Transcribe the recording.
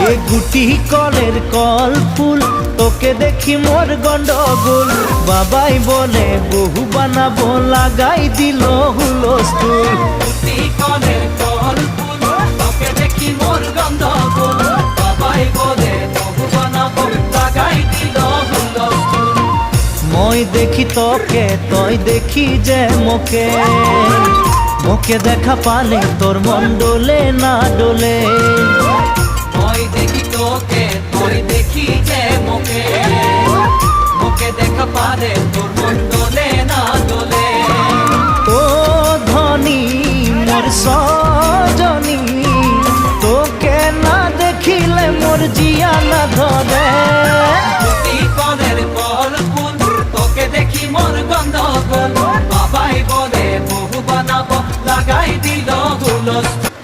এ গুটি কলের কল ফুল তোকে দেখি মোর গন্ডগোল বাবাই বলে বহু বানাবো লাগাই দিল হুলস্থুল গুটি কলের কল ফুল তোকে দেখি মোর গন্ডগোল বাবাই বলে বহু বানাবো লাগাই দিল হুলস্থুল মই দেখি তোকে তই দেখি যে মোকে মোকে দেখা পালে তোর মন ডোলে না ডোলে মই দেখি তোকে তুই দেখি যে মোকে মোকে দেখা পারে তোর মন দোলে না দোলে ও ধনী মোর সজনী তোকে না দেখিলে মোর জিয়া না ধরে গুটি কলের কল ফুল তোকে দেখি মোর গন্ধগোল বাবাই বলে বহু বানাবো লাগাই দিল হুলস্থুল